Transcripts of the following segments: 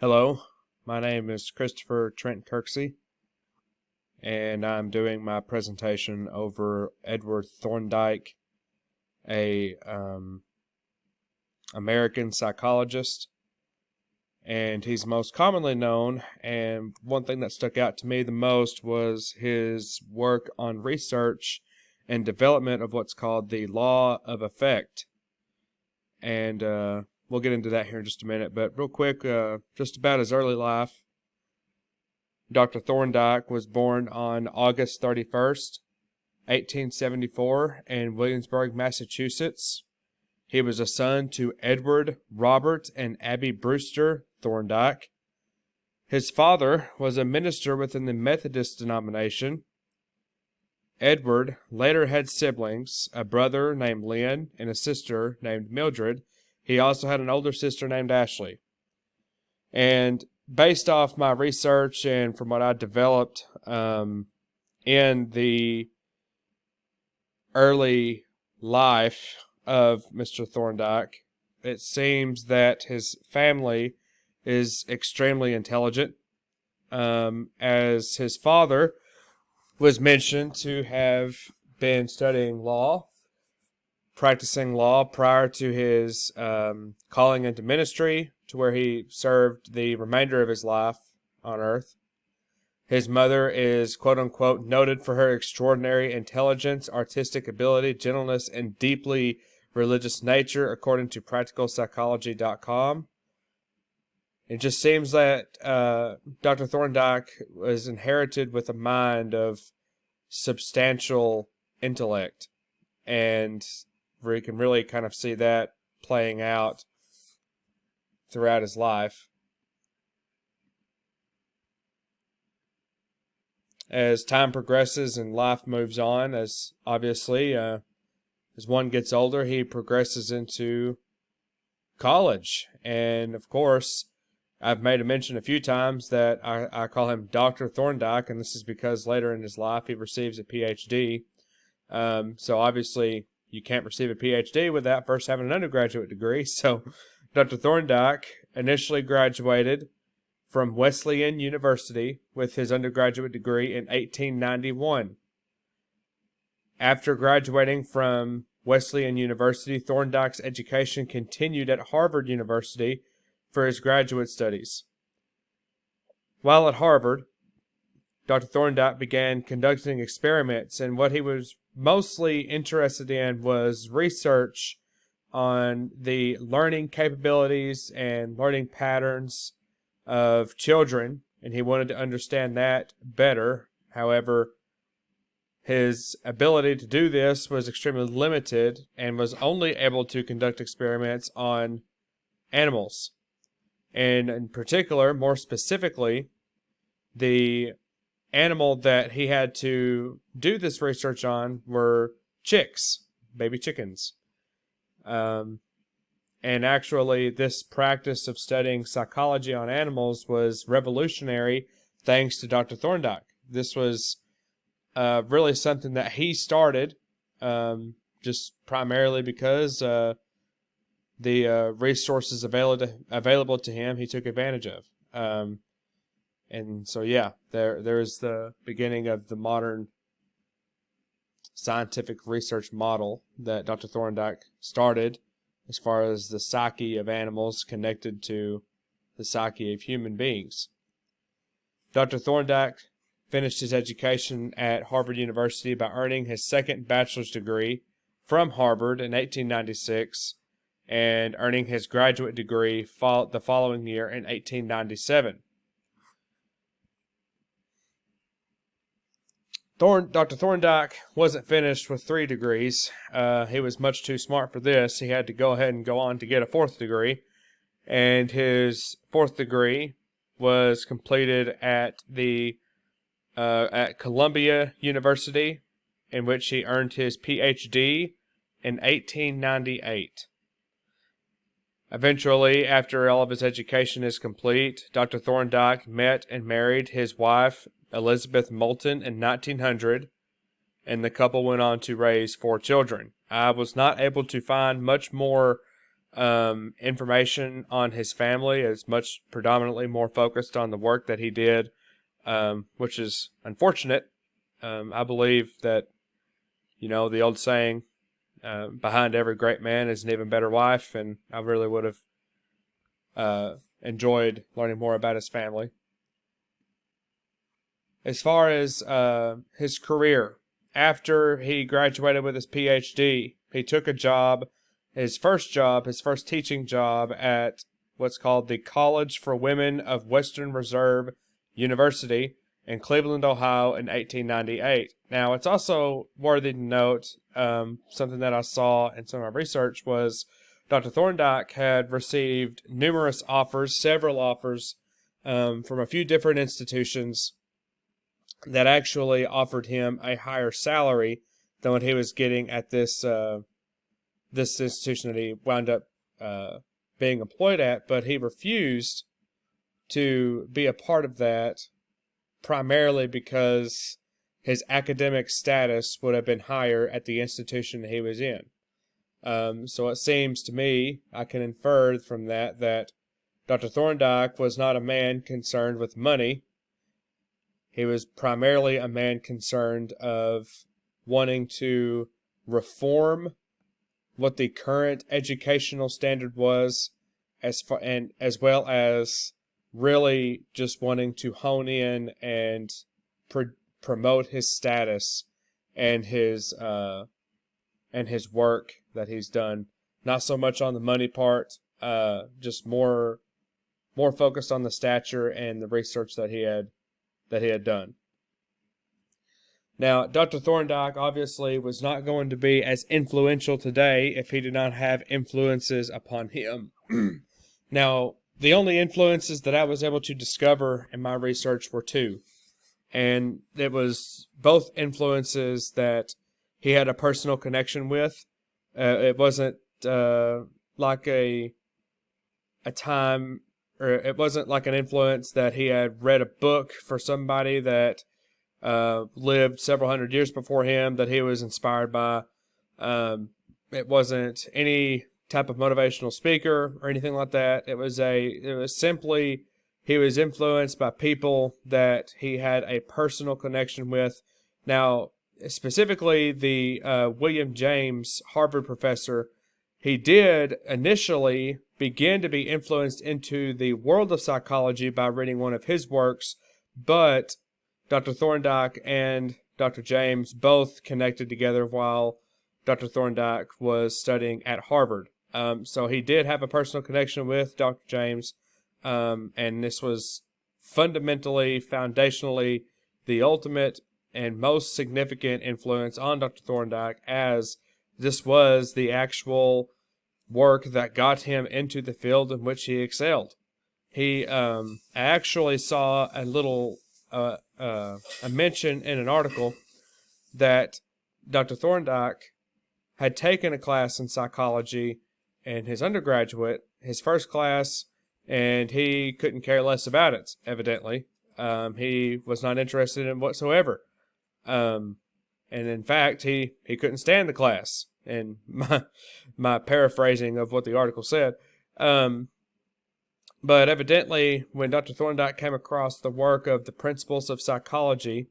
Hello, my name is Christopher Trent Kirksey, and I'm doing my presentation over Edward Thorndike, a American psychologist, and he's most commonly known, and one thing that stuck out to me the most was his work on research and development of what's called the law of effect. And we'll get into that here in just a minute, but real quick, just about his early life. Dr. Thorndike was born on August 31st, 1874 in Williamsburg, Massachusetts. He was a son to Edward, Robert, and Abby Brewster Thorndike. His father was a minister within the Methodist denomination. Edward later had siblings, a brother named Lynn and a sister named Mildred. He also had an older sister named Ashley. And based off my research and from what I developed in the early life of Mr. Thorndike, it seems that his family is extremely intelligent, as his father was mentioned to have been studying law, practicing law prior to his calling into ministry, to where he served the remainder of his life on earth. His mother is quote-unquote noted for her extraordinary intelligence, artistic ability, gentleness, and deeply religious nature, according to practicalpsychology.com. It just seems that Dr. Thorndike was inherited with a mind of substantial intellect, and we can really kind of see that playing out throughout his life. As time progresses and life moves on, as obviously as one gets older, he progresses into college. And of course, I've made a mention a few times that I call him Dr. Thorndike, and this is because later in his life he receives a PhD. So obviously you can't receive a PhD without first having an undergraduate degree. So Dr. Thorndike initially graduated from Wesleyan University with his undergraduate degree in 1891. After graduating from Wesleyan University, Thorndike's education continued at Harvard University for his graduate studies. While at Harvard, Dr. Thorndike began conducting experiments, and what he was mostly interested in was research on the learning capabilities and learning patterns of children, and he wanted to understand that better. However, his ability to do this was extremely limited and was only able to conduct experiments on animals. And in particular, more specifically, the animal that he had to do this research on were chicks, baby chickens. And actually, this practice of studying psychology on animals was revolutionary thanks to Dr. Thorndike. This was really something that he started just primarily because the resources available to him, he took advantage of. And so, yeah, there is the beginning of the modern scientific research model that Dr. Thorndike started, as far as the psyche of animals connected to the psyche of human beings. Dr. Thorndike finished his education at Harvard University by earning his second bachelor's degree from Harvard in 1896 and earning his graduate degree the following year in 1897. Dr. Thorndike wasn't finished with 3 degrees. He was much too smart for this. He had to go ahead and go on to get a 4th degree. And his 4th degree was completed at Columbia University, in which he earned his PhD in 1898. Eventually, after all of his education is complete, Dr. Thorndike met and married his wife, Elizabeth Moulton, in 1900, and the couple went on to raise 4 children. I was not able to find much more information on his family. Is much predominantly more focused on the work that he did, which is unfortunate. I believe that, the old saying, behind every great man is an even better wife, and I really would have enjoyed learning more about his family. As far as his career, after he graduated with his PhD, he took a job, his first teaching job at what's called the College for Women of Western Reserve University in Cleveland, Ohio in 1898. Now, it's also worthy to note, something that I saw in some of my research was Dr. Thorndike had received numerous offers, several offers, from a few different institutions that actually offered him a higher salary than what he was getting at this institution that he wound up being employed at, but he refused to be a part of that, primarily because his academic status would have been higher at the institution that he was in. So it seems to me, I can infer from that Dr. Thorndike was not a man concerned with money. He was primarily a man concerned of wanting to reform what the current educational standard was, as well as really just wanting to hone in and promote his status and his work that he's done. Not so much on the money part, just more focused on the stature and the research that he had done. Now, Dr. Thorndike obviously was not going to be as influential today if he did not have influences upon him. Now, the only influences that I was able to discover in my research were two. And it was both influences that he had a personal connection with. It wasn't like a time, or it wasn't like an influence that he had read a book for somebody that lived several hundred years before him that he was inspired by. It wasn't any type of motivational speaker or anything like that. It was simply he was influenced by people that he had a personal connection with. Now, specifically the William James, Harvard professor, he did initially begin to be influenced into the world of psychology by reading one of his works, but Dr. Thorndike and Dr. James both connected together while Dr. Thorndike was studying at Harvard. So he did have a personal connection with Dr. James, and this was foundationally, the ultimate and most significant influence on Dr. Thorndike, as this was the actual work that got him into the field in which he excelled. He actually saw a little a mention in an article that Dr. Thorndike had taken a class in psychology in his undergraduate, his first class, and he couldn't care less about it, evidently. He was not interested in it whatsoever. And in fact, he couldn't stand the class, and my paraphrasing of what the article said. But evidently, when Dr. Thorndike came across the work of The Principles of Psychology,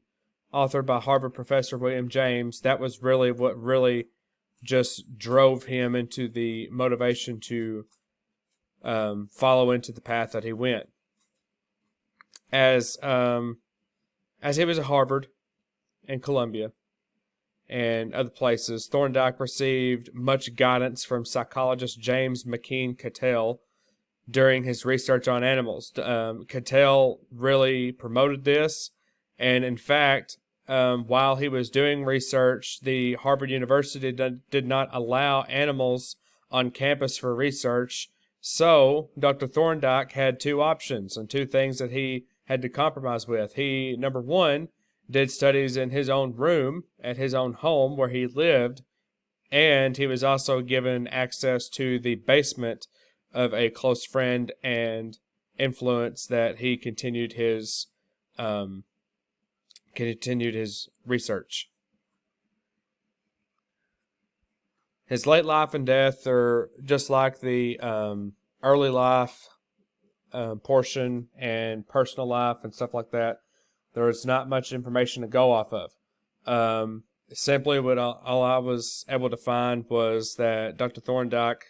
authored by Harvard professor William James, that was really what really just drove him into the motivation to follow into the path that he went. As he was at Harvard and Columbia and other places, Thorndike received much guidance from psychologist James McKean Cattell during his research on animals. Cattell really promoted this, and in fact, while he was doing research, the Harvard University did not allow animals on campus for research, so Dr. Thorndike had two options and two things that he had to compromise with. He, number one, did studies in his own room at his own home where he lived, and he was also given access to the basement of a close friend and influence that he continued his research. his late life and death are just like the early life portion and personal life and stuff like that. There is not much information to go off of. Simply, what all I was able to find was that Dr. Thorndike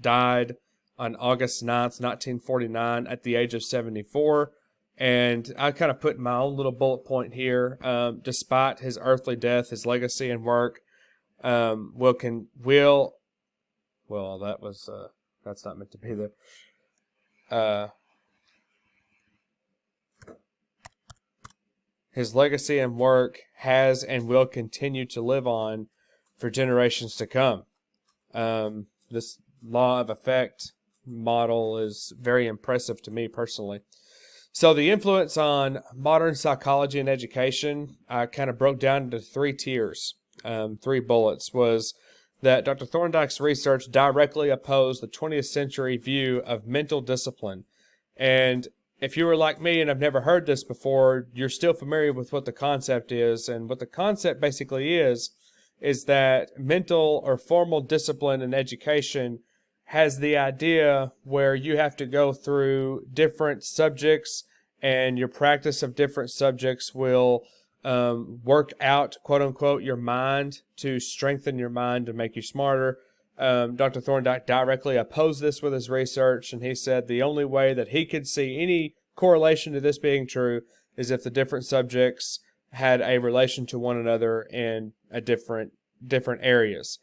died on August 9th, 1949, at the age of 74. And I kind of put my own little bullet point here. Despite his earthly death, his legacy and work well, that was that's not meant to be the. His legacy and work has and will continue to live on for generations to come. This law of effect model is very impressive to me personally. So the influence on modern psychology and education, I kind of broke down into three tiers, three bullets, was that Dr. Thorndike's research directly opposed the 20th century view of mental discipline. And if you were like me and have never heard this before, you're still familiar with what the concept is. And what the concept basically is that mental or formal discipline in education has the idea where you have to go through different subjects, and your practice of different subjects will work out, quote unquote, your mind to strengthen your mind to make you smarter. Dr. Thorndike directly opposed this with his research, and he said the only way that he could see any correlation to this being true is if the different subjects had a relation to one another in a different areas.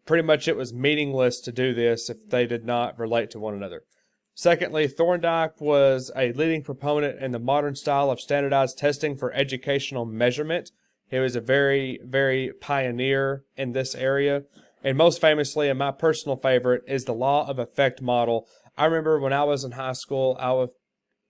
Pretty much it was meaningless to do this if they did not relate to one another. Secondly, Thorndike was a leading proponent in the modern style of standardized testing for educational measurement. He was a very, very pioneer in this area. And most famously, and my personal favorite, is the law of effect model. I remember when I was in high school,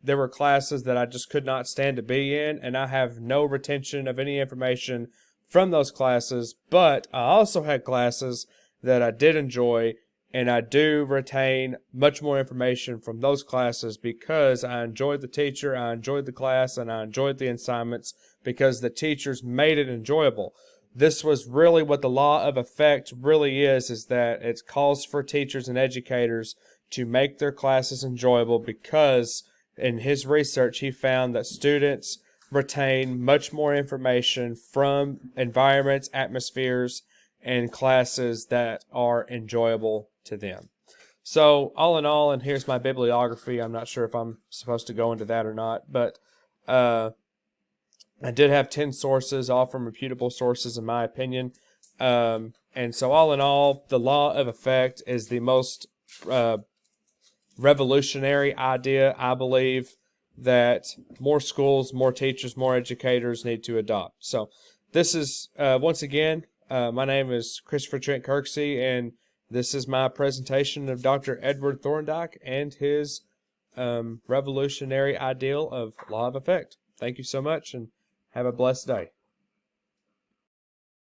there were classes that I just could not stand to be in, and I have no retention of any information from those classes. But I also had classes that I did enjoy, and I do retain much more information from those classes because I enjoyed the teacher, I enjoyed the class, and I enjoyed the assignments because the teachers made it enjoyable. This was really what the law of effect really is that it calls for teachers and educators to make their classes enjoyable, because in his research he found that students retain much more information from environments, atmospheres, and classes that are enjoyable to them. So all in all, and here's my bibliography. I'm not sure if I'm supposed to go into that or not, but I did have 10 sources, all from reputable sources in my opinion. And so all in all, the law of effect is the most revolutionary idea, I believe, that more schools, more teachers, more educators need to adopt. So this is, once again, my name is Christopher Trent Kirksey, and this is my presentation of Dr. Edward Thorndike and his revolutionary ideal of law of effect. Thank you so much, and have a blessed day.